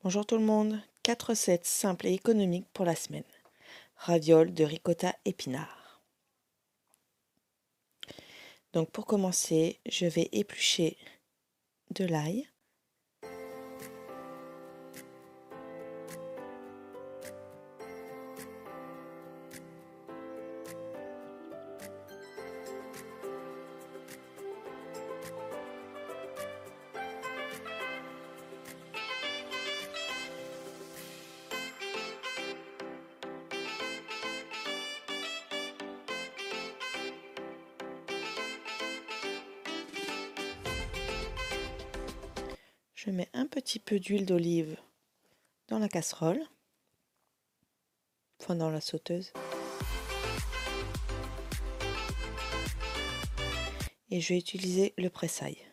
Bonjour tout le monde, 4 recettes simples et économiques pour la semaine. Ravioles de ricotta épinards. Donc pour commencer, je vais éplucher de l'ail. Je mets un petit peu d'huile d'olive dans la casserole, enfin dans la sauteuse. Et je vais utiliser le pressail.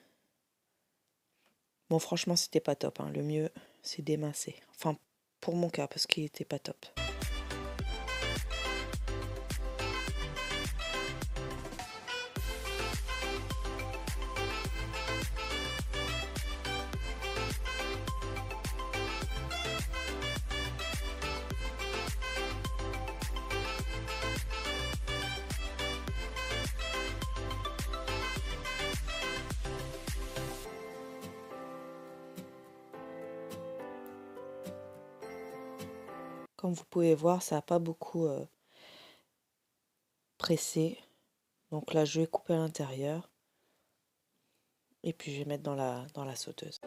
Bon, franchement, c'était pas top, hein. Le mieux, c'est d'émincer. Enfin, pour mon cas, parce qu'il était pas top. Comme vous pouvez voir, ça n'a pas beaucoup pressé. Donc là, je vais couper à l'intérieur. Et puis, je vais mettre dans la sauteuse.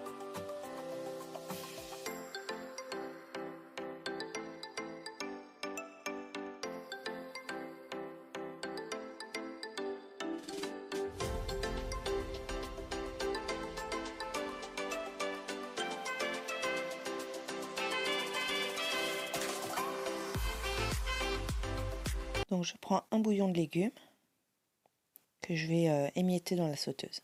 Donc je prends un bouillon de légumes que je vais émietter dans la sauteuse.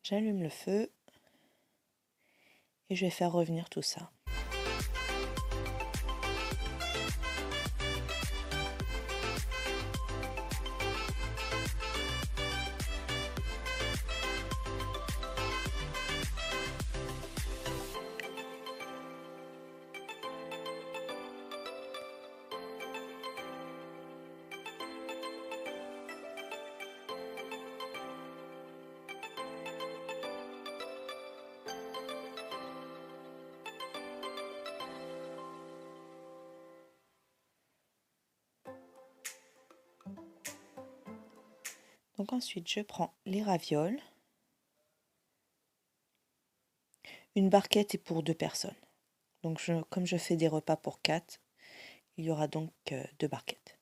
J'allume le feu et je vais faire revenir tout ça. Donc ensuite, je prends les ravioles. Une barquette est pour 2 personnes. Donc comme je fais des repas pour 4, il y aura donc 2 barquettes.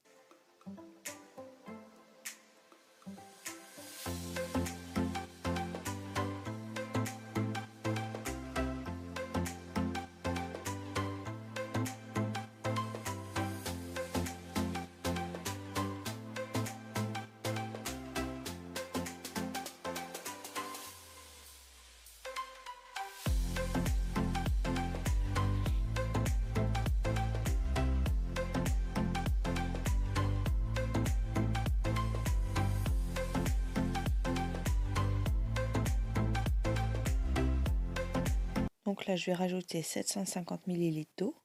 Donc là, je vais rajouter 750 ml d'eau.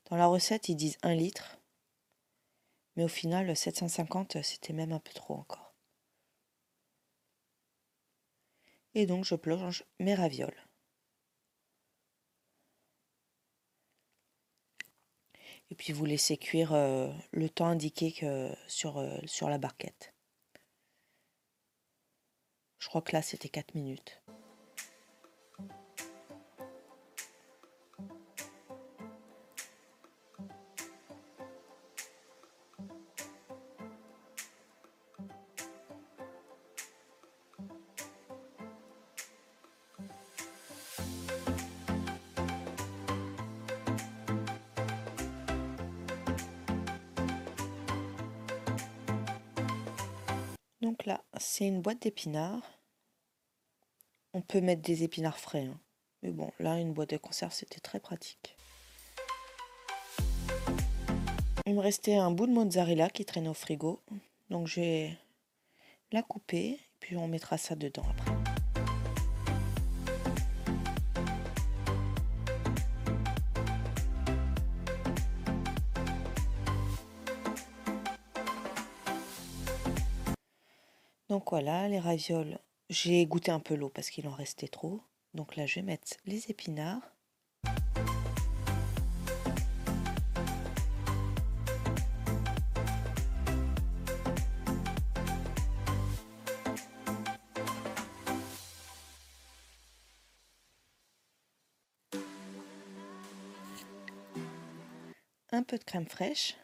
Dans la recette, ils disent 1 litre. Mais au final, 750, c'était même un peu trop encore. Et donc, je plonge mes ravioles. Et puis, vous laissez cuire le temps indiqué sur la barquette. Je crois que là, c'était 4 minutes. Donc là, c'est une boîte d'épinards. On peut mettre des épinards frais, hein. Mais bon, là, une boîte de conserve, c'était très pratique. Il me restait un bout de mozzarella qui traîne au frigo. Donc je vais la couper, puis on mettra ça dedans après. Donc voilà, les ravioles, j'ai goûté un peu l'eau parce qu'il en restait trop. Donc là, je vais mettre les épinards. Un peu de crème fraîche.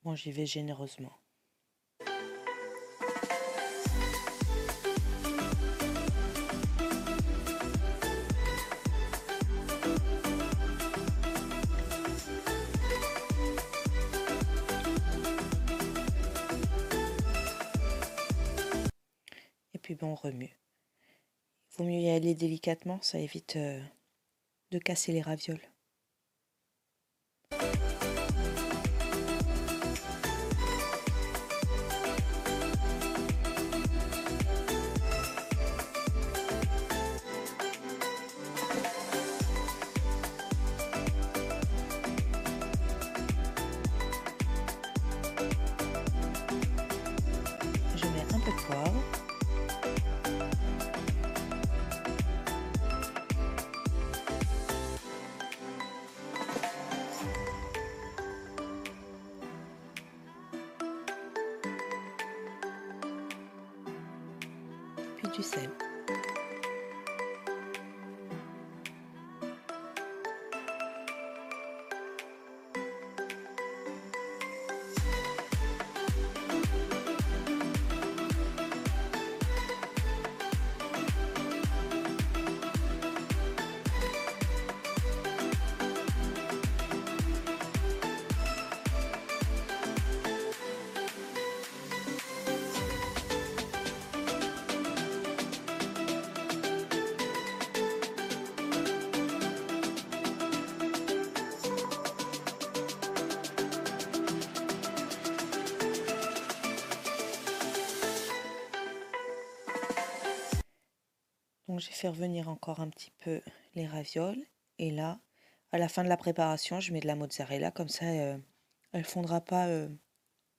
Bon, j'y vais généreusement. Et puis bon, on remue. Il vaut mieux y aller délicatement, ça évite de casser les ravioles. Je mets un peu de poivre. Puis du sel. Donc j'ai fait revenir encore un petit peu les ravioles. Et là, à la fin de la préparation, je mets de la mozzarella. Comme ça, elle ne fondra pas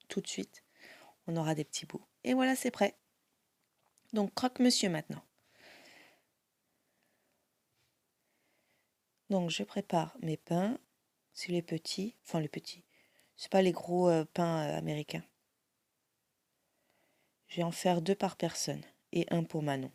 tout de suite. On aura des petits bouts. Et voilà, c'est prêt. Donc croque-monsieur maintenant. Donc je prépare mes pains. C'est les petits. Enfin les petits. C'est pas les gros pains américains. Je vais en faire 2 par personne. Et un pour Manon.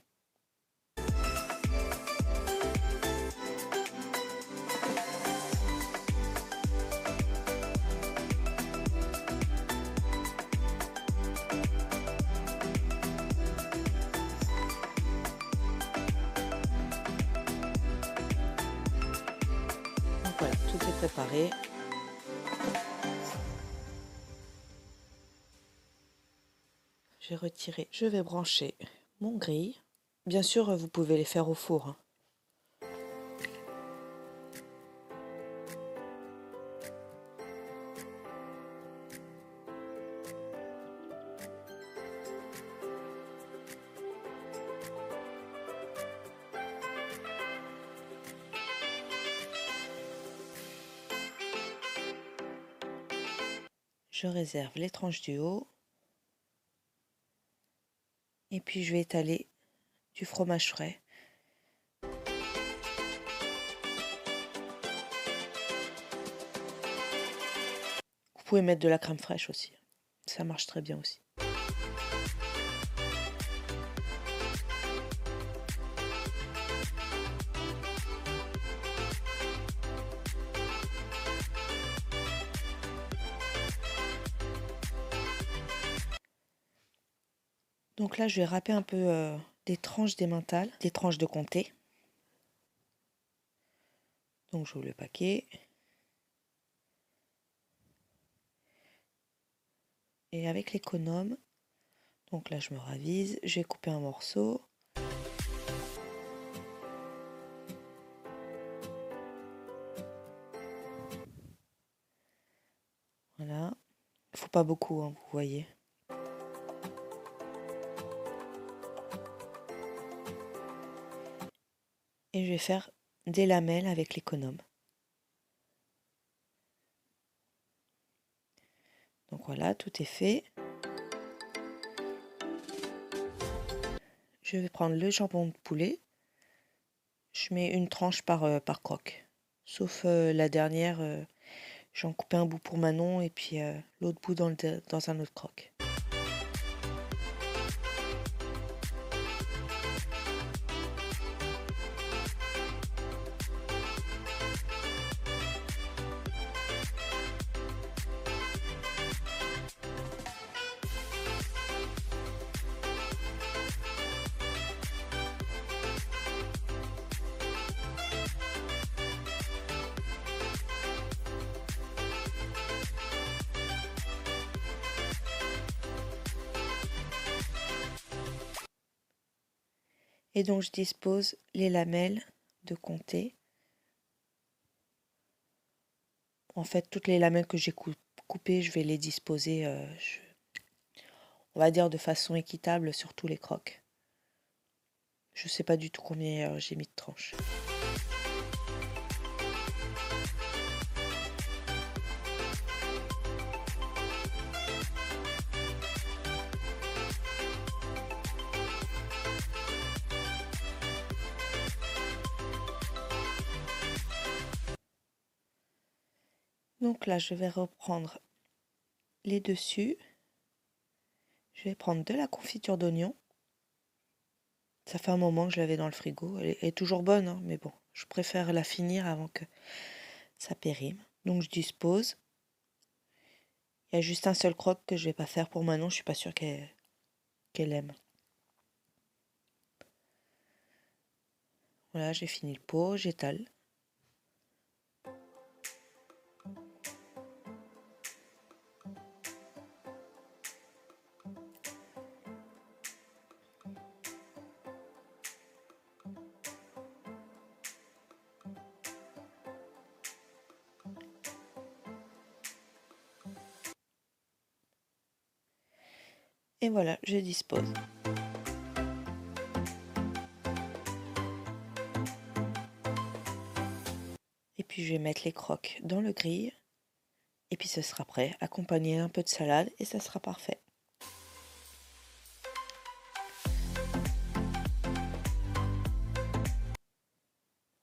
Donc voilà, tout est préparé. J'ai retiré, je vais brancher mon grille. Bien sûr, vous pouvez les faire au four, hein. Je réserve les tranches du haut. Et puis je vais étaler du fromage frais. Vous pouvez mettre de la crème fraîche aussi. Ça marche très bien aussi. Donc là, je vais râper un peu des tranches d'emmental, des tranches de comté. Donc j'ouvre le paquet. Et avec l'économe, donc là je me ravise, je vais couper un morceau. Voilà. Il faut pas beaucoup, hein, vous voyez. Et je vais faire des lamelles avec l'économe. Donc voilà, tout est fait. Je vais prendre le jambon de poulet. Je mets une tranche par croque. Sauf la dernière, j'en coupais un bout pour Manon et puis l'autre bout dans un autre croque. Et donc je dispose les lamelles de comté. En fait, toutes les lamelles que j'ai coupées, je vais les disposer, on va dire de façon équitable sur tous les croques. Je sais pas du tout combien j'ai mis de tranches. Donc là, je vais reprendre les dessus. Je vais prendre de la confiture d'oignon. Ça fait un moment que je l'avais dans le frigo. Elle est toujours bonne, hein, mais bon, je préfère la finir avant que ça périme. Donc je dispose. Il y a juste un seul croque que je vais pas faire pour Manon. Je suis pas sûre qu'elle aime. Voilà, j'ai fini le pot, j'étale. Et voilà, je dispose. Et puis je vais mettre les croques dans le grille. Et puis ce sera prêt, accompagné d'un peu de salade et ça sera parfait.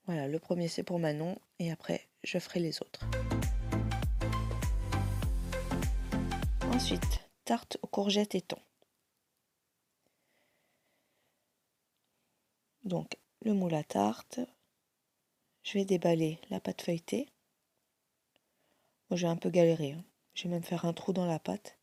Voilà, le premier c'est pour Manon et après je ferai les autres. Ensuite, tarte aux courgettes et thon. Donc le moule à tarte, je vais déballer la pâte feuilletée. Moi j'ai un peu galéré, hein. Je vais même faire un trou dans la pâte.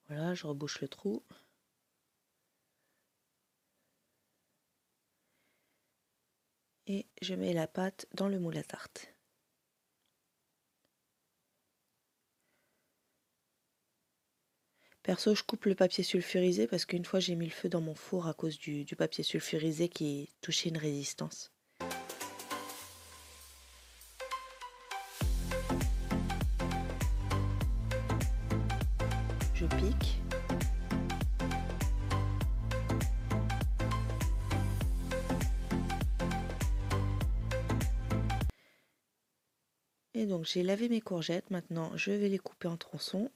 Voilà, je rebouche le trou. Et je mets la pâte dans le moule à tarte. Perso, je coupe le papier sulfurisé parce qu'une fois j'ai mis le feu dans mon four à cause du papier sulfurisé qui touchait une résistance. Je pique. Et donc j'ai lavé mes courgettes, maintenant je vais les couper en tronçons.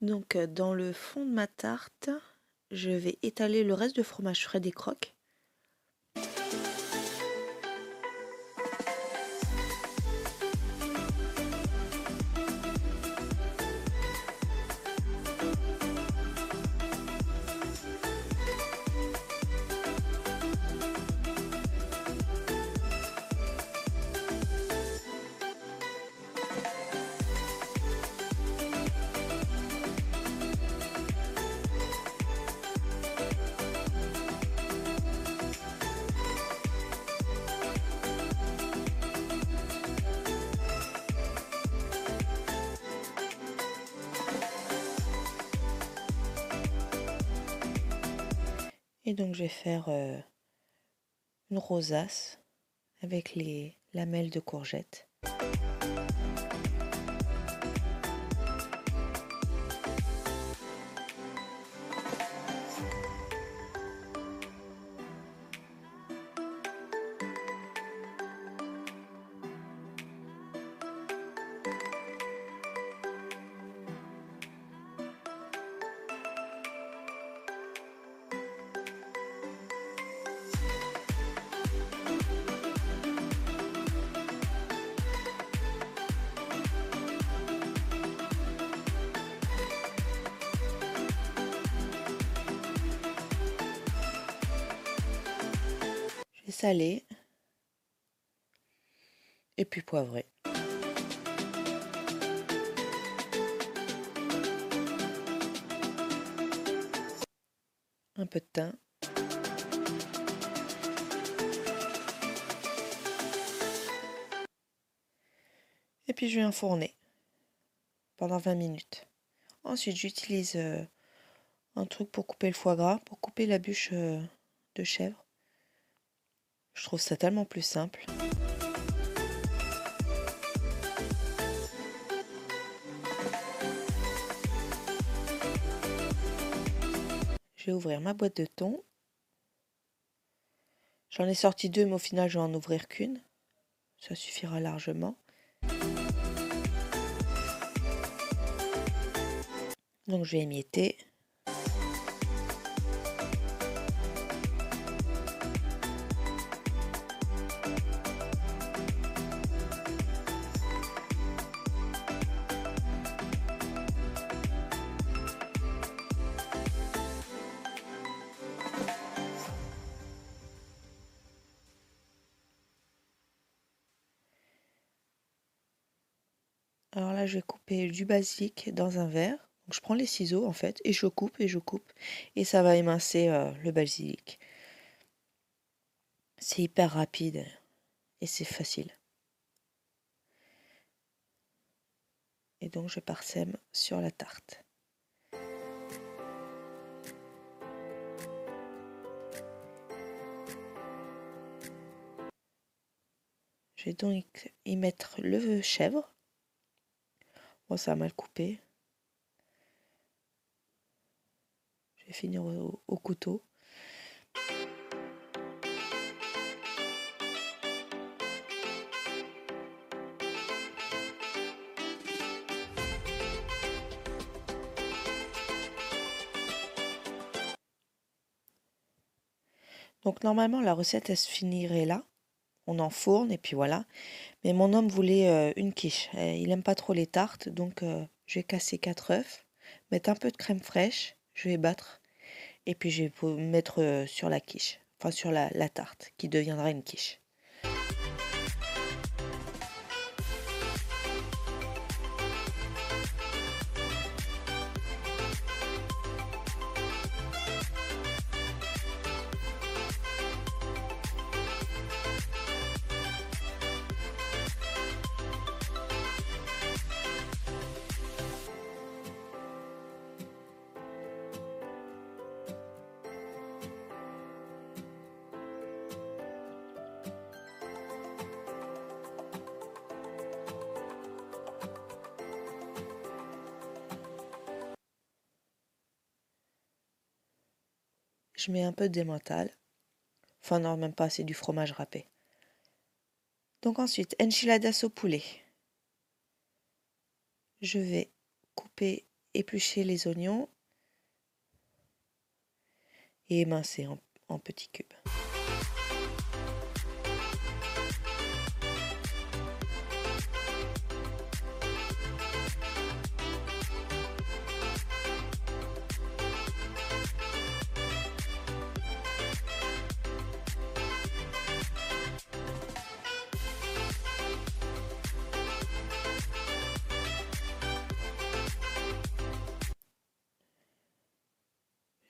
Donc dans le fond de ma tarte, je vais étaler le reste de fromage frais des croques. Et donc je vais faire une rosace avec les lamelles de courgettes. Je vais saler et puis poivrer. Un peu de thym. Et puis je vais enfourner pendant 20 minutes. Ensuite j'utilise un truc pour couper le foie gras, pour couper la bûche de chèvre. Je trouve ça tellement plus simple. Je vais ouvrir ma boîte de thon. J'en ai sorti 2, mais au final je vais en ouvrir qu'une. Ça suffira largement. Donc je vais émietter. Alors là, je vais couper du basilic dans un verre. Donc je prends les ciseaux en fait et je coupe et je coupe et ça va émincer le basilic. C'est hyper rapide et c'est facile. Et donc je parsème sur la tarte. Je vais donc y mettre le chèvre. Bon, ça a mal coupé. Je vais finir au couteau. Donc normalement la recette elle se finirait là. On enfourne et puis voilà. Mais mon homme voulait une quiche. Il aime pas trop les tartes, donc je vais casser 4 œufs, mettre un peu de crème fraîche, je vais battre et puis je vais mettre sur la quiche, enfin sur la tarte qui deviendra une quiche. Je mets un peu d'emmental. Enfin non, même pas, c'est du fromage râpé. Donc ensuite, enchiladas au poulet. Je vais couper éplucher les oignons et émincer en petits cubes.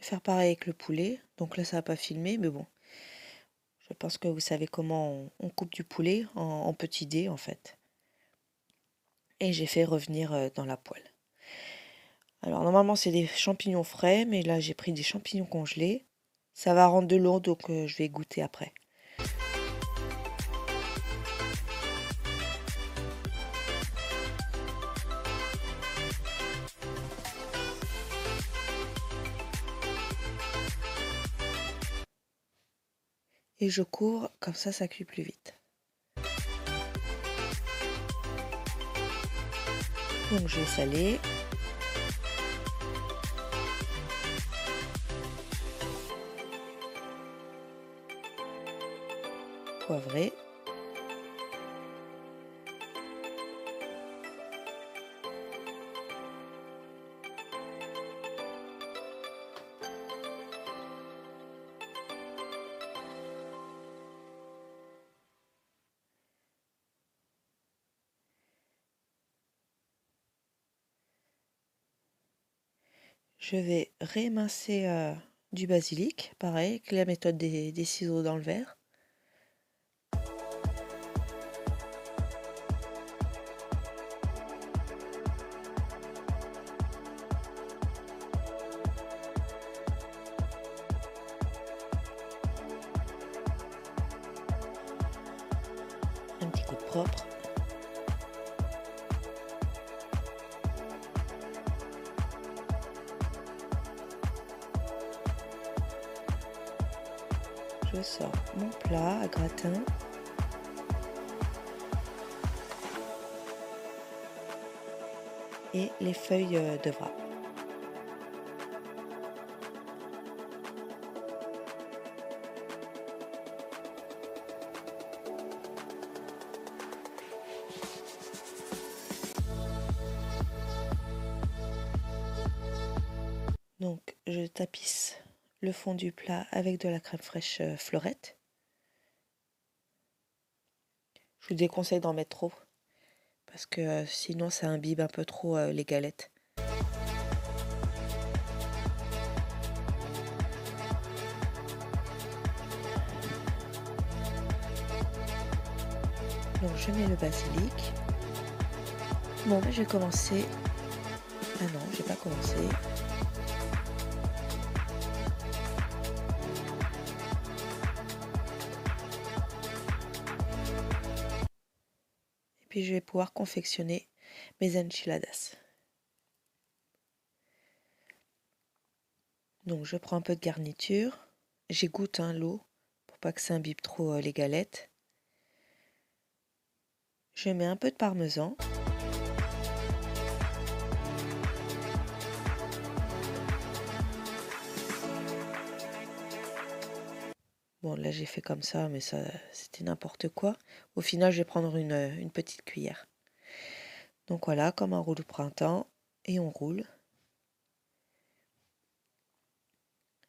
Faire pareil avec le poulet. Donc là, ça va pas filmer, mais bon. Je pense que vous savez comment on coupe du poulet en petits dés, en fait. Et j'ai fait revenir dans la poêle. Alors, normalement, c'est des champignons frais, mais là, j'ai pris des champignons congelés. Ça va rendre de l'eau, donc je vais goûter après. Et je couvre, comme ça cuit plus vite. Donc je vais saler. Poivrer. Je vais réémincer du basilic, pareil, avec la méthode des ciseaux dans le verre. Un petit coup de propre. Je sors mon plat à gratin. Et les feuilles de wrap. Donc je tapisse le fond du plat avec de la crème fraîche Fleurette. Je vous déconseille d'en mettre trop parce que sinon ça imbibe un peu trop les galettes. Donc je mets le basilic. Bon, je vais commencer. Ah non, j'ai pas commencé. Et puis je vais pouvoir confectionner mes enchiladas. Donc je prends un peu de garniture. J'égoutte l'eau pour pas que ça imbibe trop les galettes. Je mets un peu de parmesan. Bon, là j'ai fait comme ça, mais ça c'était n'importe quoi. Au final, je vais prendre une petite cuillère. Donc voilà, comme un rouleau de printemps, et on roule.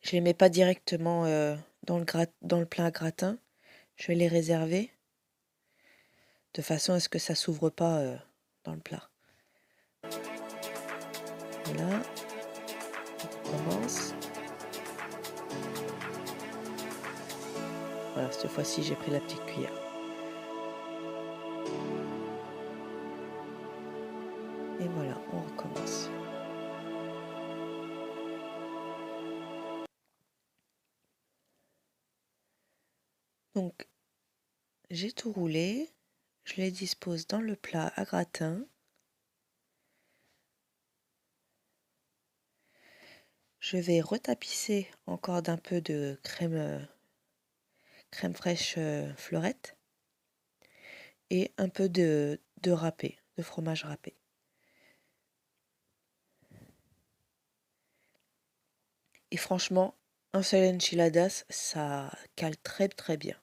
Je les mets pas directement dans le plat à gratin. Je vais les réserver de façon à ce que ça s'ouvre pas dans le plat. Voilà, on commence. Voilà, cette fois-ci j'ai pris la petite cuillère. Et voilà, on recommence. Donc, j'ai tout roulé. Je les dispose dans le plat à gratin. Je vais retapisser encore d'un peu de crème fraîche Fleurette et un peu de râpé, de fromage râpé. Et franchement, un seul enchiladas, ça cale très très bien.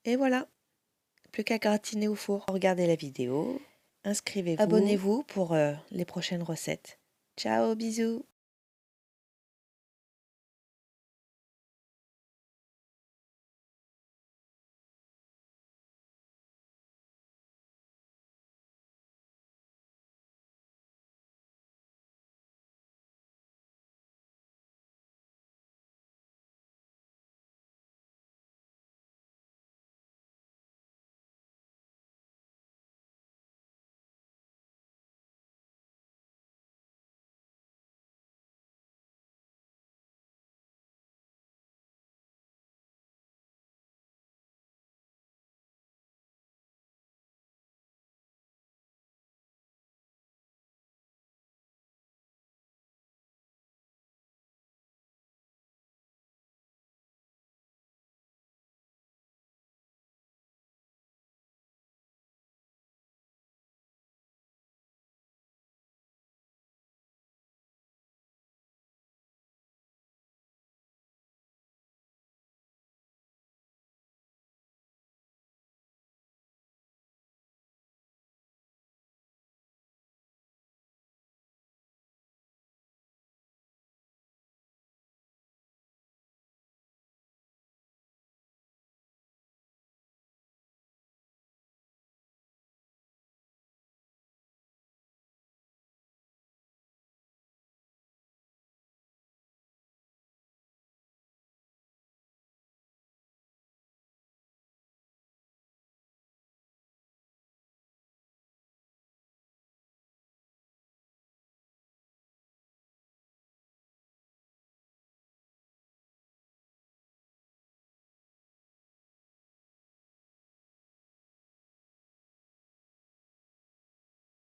Et voilà, plus qu'à gratiner au four. Regardez la vidéo, inscrivez-vous, abonnez-vous pour les prochaines recettes. Ciao, bisous!